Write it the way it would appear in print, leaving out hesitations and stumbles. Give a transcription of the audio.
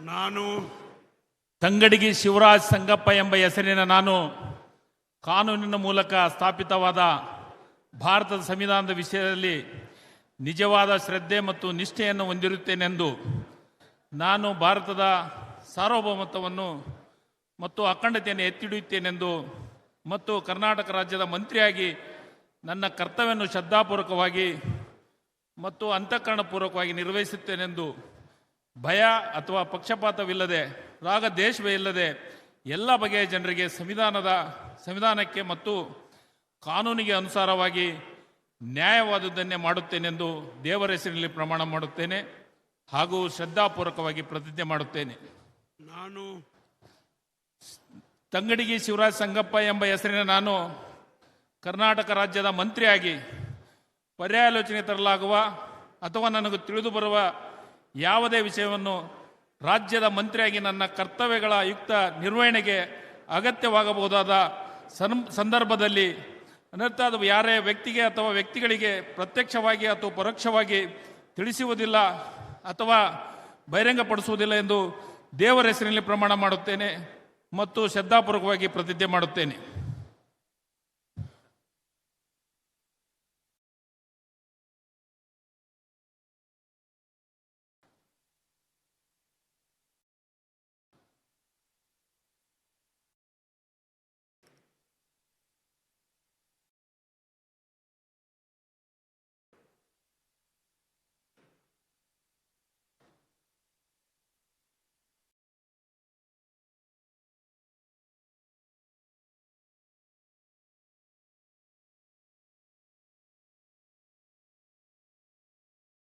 ನಾನು ತಂಗಡಗಿ ಶಿವರಾಜ್ ಸಂಗಪ್ಪ ಎಂಬ ಹೆಸರಿನ ನಾನು ಕಾನೂನಿನ ಮೂಲಕ ಸ್ಥಾಪಿತವಾದ ಭಾರತದ ಸಂವಿಧಾನದ ವಿಷಯದಲ್ಲಿ ನಿಜವಾದ ಶ್ರದ್ಧೆ ಮತ್ತು ನಿಷ್ಠೆಯನ್ನು ಹೊಂದಿರುತ್ತೇನೆಂದು ನಾನು ಭಾರತದ ಸಾರ್ವಭೌಮತ್ವವನ್ನು ಮತ್ತು ಅಖಂಡತೆಯನ್ನು ಎತ್ತಿಡಿಯುತ್ತೇನೆಂದು ಮತ್ತು ಕರ್ನಾಟಕ ರಾಜ್ಯದ ಮಂತ್ರಿಯಾಗಿ ನನ್ನ ಕರ್ತವ್ಯವನ್ನು ಶ್ರದ್ಧಾಪೂರ್ವಕವಾಗಿ ಮತ್ತು ಅಂತಃಕರಣಪೂರ್ವಕವಾಗಿ ನಿರ್ವಹಿಸುತ್ತೇನೆಂದು ಭಯ ಅಥವಾ ಪಕ್ಷಪಾತವಿಲ್ಲದೆ ರಾಗ ದ್ವೇಷವೇ ಇಲ್ಲದೆ ಎಲ್ಲ ಬಗೆಯ ಜನರಿಗೆ ಸಂವಿಧಾನಕ್ಕೆ ಮತ್ತು ಕಾನೂನಿಗೆ ಅನುಸಾರವಾಗಿ ನ್ಯಾಯವಾದುದನ್ನೇ ಮಾಡುತ್ತೇನೆಂದು ದೇವರ ಹೆಸರಿನಲ್ಲಿ ಪ್ರಮಾಣ ಮಾಡುತ್ತೇನೆ ಹಾಗೂ ಶ್ರದ್ಧಾಪೂರ್ವಕವಾಗಿ ಪ್ರತಿಜ್ಞೆ ಮಾಡುತ್ತೇನೆ. ನಾನು ತಂಗಡಗಿ ಶಿವರಾಜ್ ಸಂಗಪ್ಪ ಎಂಬ ಹೆಸರಿನ ನಾನು ಕರ್ನಾಟಕ ರಾಜ್ಯದ ಮಂತ್ರಿಯಾಗಿ ಪರ್ಯಾಲೋಚನೆ ತರಲಾಗುವ ಅಥವಾ ನನಗೆ ತಿಳಿದು ಬರುವ ಯಾವುದೇ ವಿಷಯವನ್ನು ರಾಜ್ಯದ ಮಂತ್ರಿಯಾಗಿ ನನ್ನ ಕರ್ತವ್ಯಗಳ ಯುಕ್ತ ನಿರ್ವಹಣೆಗೆ ಅಗತ್ಯವಾಗಬಹುದಾದ ಸಂದರ್ಭದಲ್ಲಿ ಅನರ್ಥಾದ ಯಾರೇ ವ್ಯಕ್ತಿಗೆ ಅಥವಾ ವ್ಯಕ್ತಿಗಳಿಗೆ ಪ್ರತ್ಯಕ್ಷವಾಗಿ ಅಥವಾ ಪರೋಕ್ಷವಾಗಿ ತಿಳಿಸುವುದಿಲ್ಲ ಅಥವಾ ಬಹಿರಂಗಪಡಿಸುವುದಿಲ್ಲ ಎಂದು ದೇವರ ಹೆಸರಿನಲ್ಲಿ ಪ್ರಮಾಣ ಮಾಡುತ್ತೇನೆ ಮತ್ತು ಶ್ರದ್ಧಾಪೂರ್ವಕವಾಗಿ ಪ್ರತಿಜ್ಞೆ ಮಾಡುತ್ತೇನೆ.